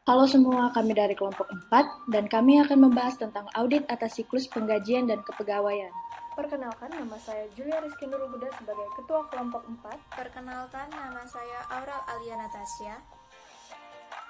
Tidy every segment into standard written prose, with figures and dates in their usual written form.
Halo semua, kami dari kelompok 4 dan kami akan membahas tentang audit atas siklus penggajian dan kepegawaian. Perkenalkan, nama saya Julia Rizky Nurul-Huda sebagai Ketua Kelompok 4. Perkenalkan, nama saya Aurel Alia Natasha.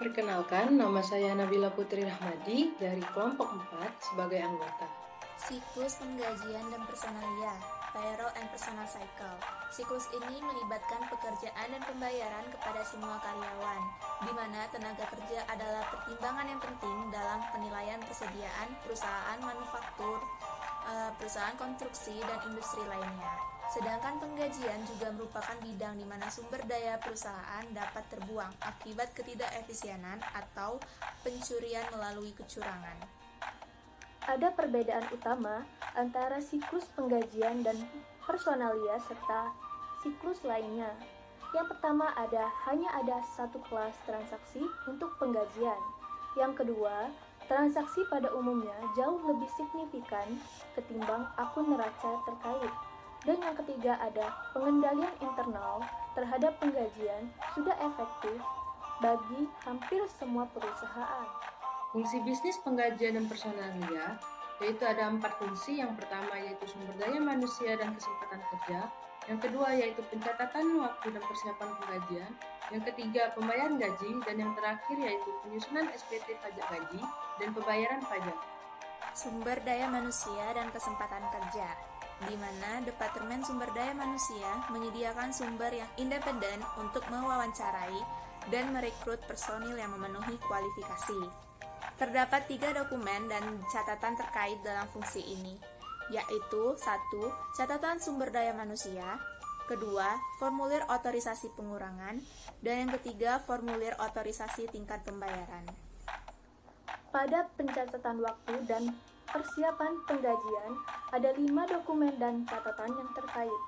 Perkenalkan, nama saya Nabila Putri Rahmadi dari kelompok 4 sebagai anggota. Siklus penggajian dan personalia, payroll and personal cycle. Siklus ini melibatkan pekerjaan dan pembayaran kepada semua karyawan, di mana tenaga kerja adalah pertimbangan yang penting dalam penilaian persediaan perusahaan manufaktur, perusahaan konstruksi, dan industri lainnya. Sedangkan penggajian juga merupakan bidang di mana sumber daya perusahaan dapat terbuang akibat ketidakefisienan atau pencurian melalui kecurangan. Ada perbedaan utama antara siklus penggajian dan personalia serta siklus lainnya. Yang pertama hanya ada satu kelas transaksi untuk penggajian. Yang kedua, transaksi pada umumnya jauh lebih signifikan ketimbang akun neraca terkait. Dan yang ketiga ada pengendalian internal terhadap penggajian sudah efektif bagi hampir semua perusahaan. Fungsi bisnis penggajian dan personalia yaitu ada 4 fungsi. Yang pertama yaitu sumber daya manusia dan kesempatan kerja. Yang kedua yaitu pencatatan waktu dan persiapan penggajian. Yang ketiga pembayaran gaji. Dan yang terakhir yaitu penyusunan SPT pajak gaji dan pembayaran pajak. Sumber daya manusia dan kesempatan kerja, di mana Departemen Sumber Daya Manusia menyediakan sumber yang independen untuk mewawancarai dan merekrut personil yang memenuhi kualifikasi. Terdapat 3 dokumen dan catatan terkait dalam fungsi ini, yaitu 1. Catatan sumber daya manusia, kedua, formulir otorisasi pengurangan, dan yang ketiga, formulir otorisasi tingkat pembayaran. Pada pencatatan waktu dan persiapan penggajian, ada 5 dokumen dan catatan yang terkait.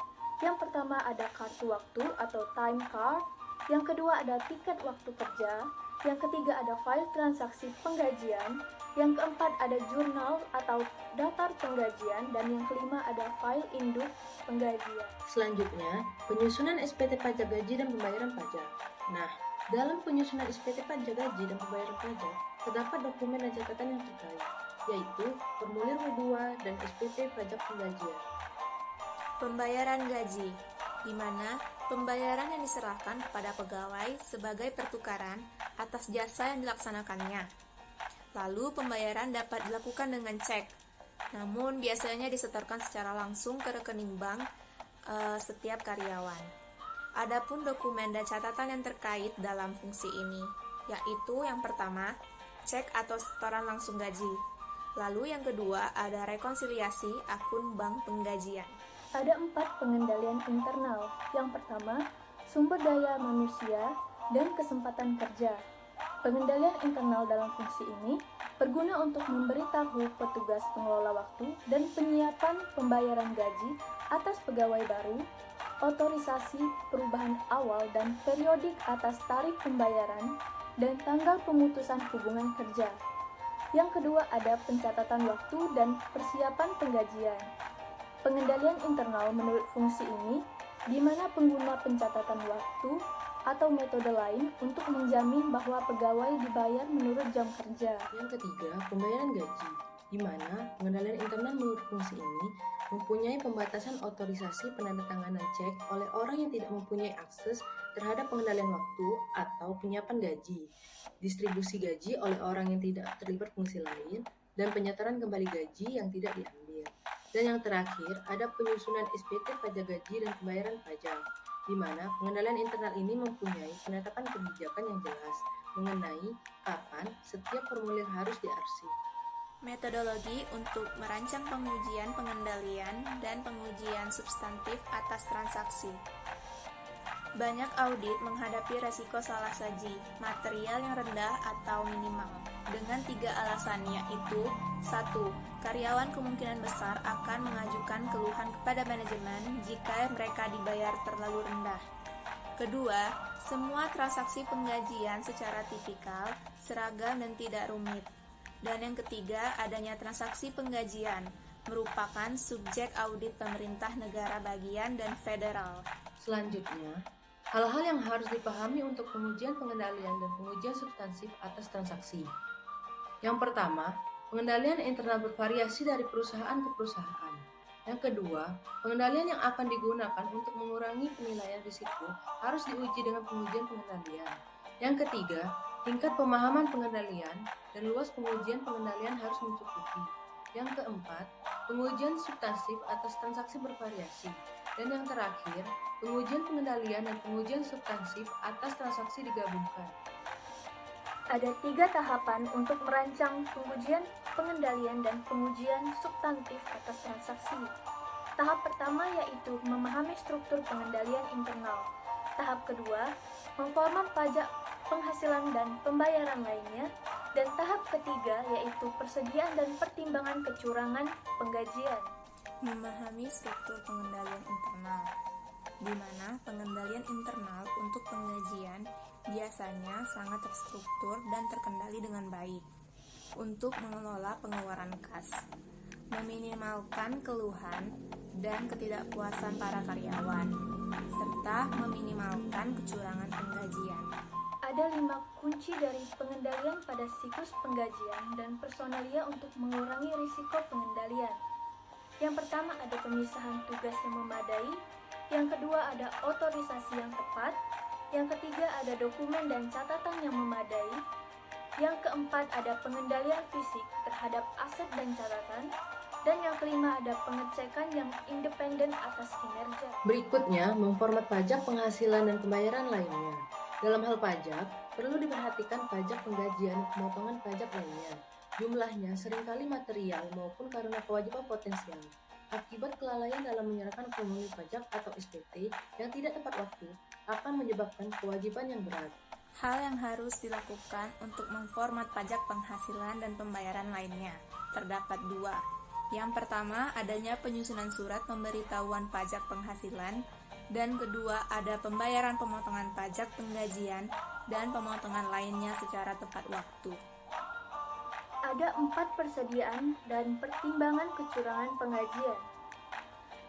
Yang pertama ada kartu waktu atau time card, yang kedua ada tiket waktu kerja, yang ketiga ada file transaksi penggajian, yang keempat ada jurnal atau daftar penggajian, dan yang kelima ada file induk penggajian. Selanjutnya, penyusunan SPT pajak gaji dan pembayaran pajak. Nah, dalam penyusunan SPT pajak gaji dan pembayaran pajak, terdapat dokumen dan catatan yang terkait, yaitu formulir W2 dan SPT pajak penggajian. Pembayaran gaji, di mana pembayaran yang diserahkan kepada pegawai sebagai pertukaran atas jasa yang dilaksanakannya. Lalu pembayaran dapat dilakukan dengan cek, namun biasanya disetorkan secara langsung ke rekening bank setiap karyawan. Adapun dokumen dan catatan yang terkait dalam fungsi ini, yaitu yang pertama, cek atau setoran langsung gaji. Lalu yang kedua ada rekonsiliasi akun bank penggajian. Ada 4 pengendalian internal. Yang pertama, sumber daya manusia dan kesempatan kerja. Pengendalian internal dalam fungsi ini berguna untuk memberitahu petugas pengelola waktu dan penyiapan pembayaran gaji atas pegawai baru, otorisasi perubahan awal dan periodik atas tarif pembayaran, dan tanggal pemutusan hubungan kerja. Yang kedua ada pencatatan waktu dan persiapan penggajian. Pengendalian internal menurut fungsi ini, di mana pengguna pencatatan waktu atau metode lain untuk menjamin bahwa pegawai dibayar menurut jam kerja. Yang ketiga, pembayaran gaji, di mana pengendalian internal menurut fungsi ini mempunyai pembatasan otorisasi penandatanganan cek oleh orang yang tidak mempunyai akses terhadap pengendalian waktu atau penyiapan gaji, distribusi gaji oleh orang yang tidak terlibat fungsi lain, dan penyetoran kembali gaji yang tidak diambil. Dan yang terakhir, ada penyusunan SPT pajak gaji dan pembayaran pajak, di mana pengendalian internal ini mempunyai penetapan kebijakan yang jelas mengenai kapan setiap formulir harus diarsip. Metodologi untuk merancang pengujian pengendalian dan pengujian substantif atas transaksi. Banyak audit menghadapi resiko salah saji, material yang rendah atau minimal, dengan 3 alasan, yaitu 1. Karyawan kemungkinan besar akan mengajukan keluhan kepada manajemen jika mereka dibayar terlalu rendah. Kedua, semua transaksi penggajian secara tipikal, seragam dan tidak rumit. Dan yang ketiga, adanya transaksi penggajian, merupakan subjek audit pemerintah negara bagian dan federal. Selanjutnya, Hal-hal yang harus dipahami untuk pengujian pengendalian dan pengujian substansif atas transaksi. Yang pertama, pengendalian internal bervariasi dari perusahaan ke perusahaan. Yang kedua, pengendalian yang akan digunakan untuk mengurangi penilaian risiko harus diuji dengan pengujian pengendalian. Yang ketiga, tingkat pemahaman pengendalian dan luas pengujian pengendalian harus mencukupi. Yang keempat, pengujian substansif atas transaksi bervariasi. Dan yang terakhir, pengujian pengendalian dan pengujian substansif atas transaksi digabungkan. Ada 3 tahapan untuk merancang pengujian pengendalian dan pengujian substantif atas transaksi. Tahap pertama yaitu memahami struktur pengendalian internal. Tahap kedua, memformat pajak penghasilan dan pembayaran lainnya. Dan tahap ketiga yaitu persediaan dan pertimbangan kecurangan penggajian. Memahami struktur pengendalian internal, di mana pengendalian internal untuk penggajian biasanya sangat terstruktur dan terkendali dengan baik untuk mengelola pengeluaran kas, meminimalkan keluhan dan ketidakpuasan para karyawan, serta meminimalkan kecurangan penggajian. Ada 5 kunci dari pengendalian pada siklus penggajian dan personalia untuk mengurangi risiko pengendalian. Yang pertama ada pemisahan tugas yang memadai, yang kedua ada otorisasi yang tepat, yang ketiga ada dokumen dan catatan yang memadai, yang keempat ada pengendalian fisik terhadap aset dan catatan, dan yang kelima ada pengecekan yang independen atas kinerja. Berikutnya, memformat pajak penghasilan dan pembayaran lainnya. Dalam hal pajak, perlu diperhatikan pajak penggajian dan pemotongan pajak lainnya. Jumlahnya seringkali material maupun karena kewajiban potensial. Akibat kelalaian dalam menyerahkan formulir pajak atau SPT yang tidak tepat waktu akan menyebabkan kewajiban yang berat. Hal yang harus dilakukan untuk memformat pajak penghasilan dan pembayaran lainnya terdapat 2. Yang pertama, adanya penyusunan surat pemberitahuan pajak penghasilan, dan kedua, ada pembayaran pemotongan pajak penggajian dan pemotongan lainnya secara tepat waktu. Ada 4 persediaan dan pertimbangan kecurangan penggajian.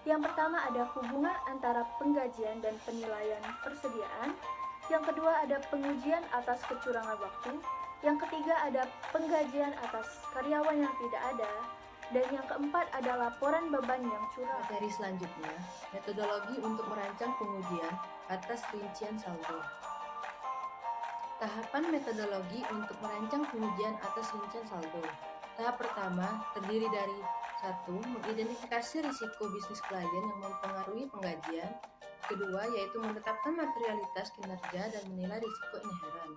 Yang pertama ada hubungan antara penggajian dan penilaian persediaan. Yang kedua ada pengujian atas kecurangan waktu. Yang ketiga ada penggajian atas karyawan yang tidak ada. Dan yang keempat ada laporan beban yang curang. Materi selanjutnya, metodologi untuk merancang pengujian atas rincian saldo. Tahapan metodologi untuk merancang pengujian atas rincian saldo. Tahap pertama terdiri dari 1. Mengidentifikasi risiko bisnis klien yang mempengaruhi penggajian. Kedua, yaitu menetapkan materialitas kinerja dan menilai risiko inheren.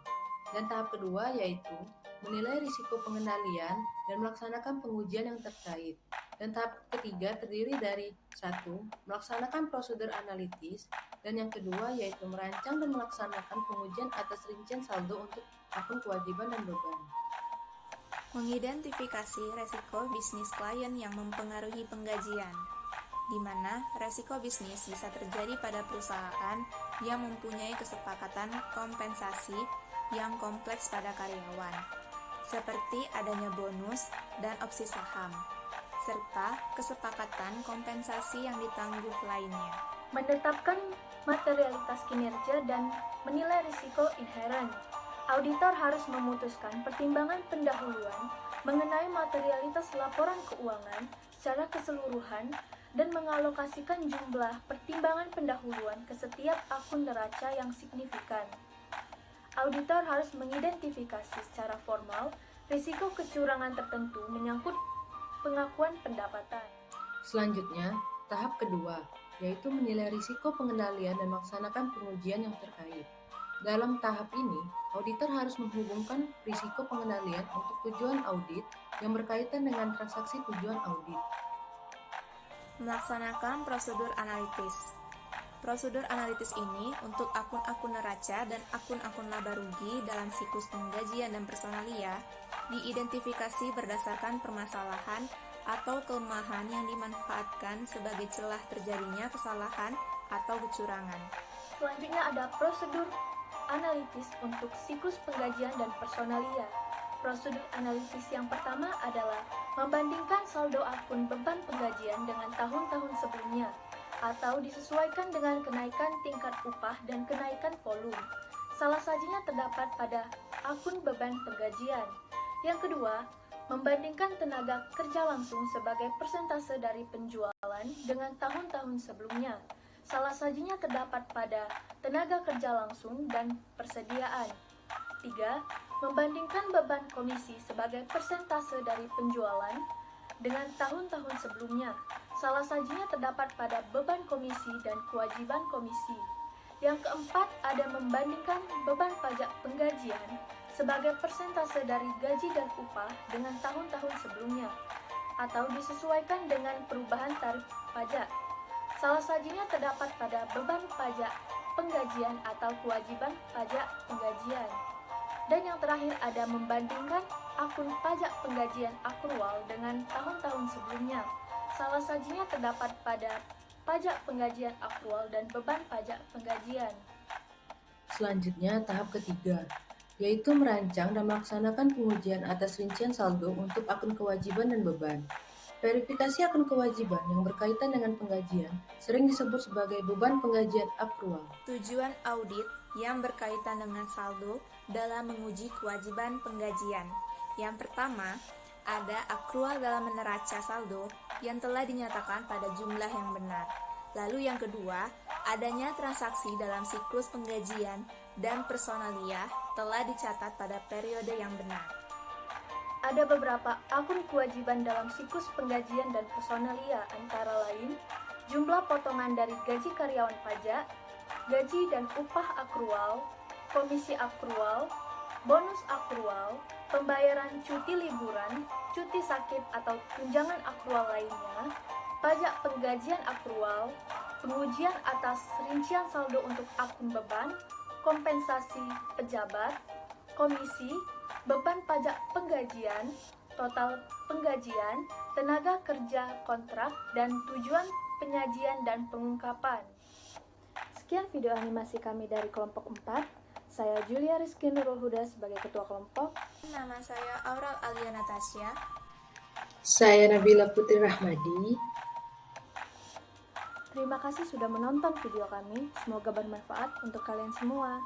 Dan tahap kedua yaitu menilai risiko pengendalian dan melaksanakan pengujian yang terkait. Dan tahap ketiga terdiri dari 1. Melaksanakan prosedur analitis, dan yang kedua yaitu merancang dan melaksanakan pengujian atas rincian saldo untuk akun kewajiban dan beban. Mengidentifikasi resiko bisnis klien yang mempengaruhi penggajian, di mana resiko bisnis bisa terjadi pada perusahaan yang mempunyai kesepakatan kompensasi yang kompleks pada karyawan, seperti adanya bonus dan opsi saham, serta kesepakatan kompensasi yang ditangguh lainnya. Menetapkan materialitas kinerja dan menilai risiko inheren. Auditor harus memutuskan pertimbangan pendahuluan mengenai materialitas laporan keuangan secara keseluruhan dan mengalokasikan jumlah pertimbangan pendahuluan ke setiap akun neraca yang signifikan. Auditor harus mengidentifikasi secara formal risiko kecurangan tertentu menyangkut pengakuan pendapatan. Selanjutnya, tahap kedua, yaitu menilai risiko pengendalian dan melaksanakan pengujian yang terkait. Dalam tahap ini, auditor harus menghubungkan risiko pengendalian untuk tujuan audit yang berkaitan dengan transaksi tujuan audit. Melaksanakan prosedur analitis. Prosedur analitis ini untuk akun-akun neraca dan akun-akun laba rugi dalam siklus penggajian dan personalia diidentifikasi berdasarkan permasalahan atau kelemahan yang dimanfaatkan sebagai celah terjadinya kesalahan atau kecurangan. Selanjutnya ada prosedur analitis untuk siklus penggajian dan personalia. Prosedur analitis yang pertama adalah membandingkan saldo akun beban penggajian dengan tahun-tahun sebelumnya. atau disesuaikan dengan kenaikan tingkat upah dan kenaikan volume. Salah sajinya terdapat pada akun beban penggajian. Yang kedua, membandingkan tenaga kerja langsung sebagai persentase dari penjualan dengan tahun-tahun sebelumnya. Salah sajinya terdapat pada tenaga kerja langsung dan persediaan. 3. Membandingkan beban komisi sebagai persentase dari penjualan dengan tahun-tahun sebelumnya. Salah sajinya terdapat pada beban komisi dan kewajiban komisi. Yang keempat, ada membandingkan beban pajak penggajian sebagai persentase dari gaji dan upah dengan tahun-tahun sebelumnya, atau disesuaikan dengan perubahan tarif pajak. Salah sajinya terdapat pada beban pajak penggajian atau kewajiban pajak penggajian. Dan yang terakhir ada membandingkan akun pajak penggajian akrual dengan tahun-tahun sebelumnya. Salah sajinya terdapat pada pajak penggajian akrual dan beban pajak penggajian. Selanjutnya, tahap ketiga, yaitu merancang dan melaksanakan pengujian atas rincian saldo untuk akun kewajiban dan beban. Verifikasi akun kewajiban yang berkaitan dengan penggajian sering disebut sebagai beban penggajian akrual. Tujuan audit yang berkaitan dengan saldo dalam menguji kewajiban penggajian. Yang pertama, ada akrual dalam neraca saldo yang telah dinyatakan pada jumlah yang benar. Lalu yang kedua, adanya transaksi dalam siklus penggajian dan personalia telah dicatat pada periode yang benar. Ada beberapa akun kewajiban dalam siklus penggajian dan personalia, antara lain jumlah potongan dari gaji karyawan pajak, gaji dan upah akrual, komisi akrual, bonus akrual, pembayaran cuti liburan, cuti sakit atau tunjangan akrual lainnya, pajak penggajian akrual, pengujian atas rincian saldo untuk akun beban, kompensasi pejabat, komisi, beban pajak penggajian, total penggajian, tenaga kerja kontrak, dan tujuan penyajian dan pengungkapan. Sekian video animasi kami dari kelompok 4. Saya Julia Rizky Nurul Huda sebagai ketua kelompok. Nama saya Aurel Alia Natasha. Saya Nabila Putri Rahmadi. Terima kasih sudah menonton video kami. Semoga bermanfaat untuk kalian semua.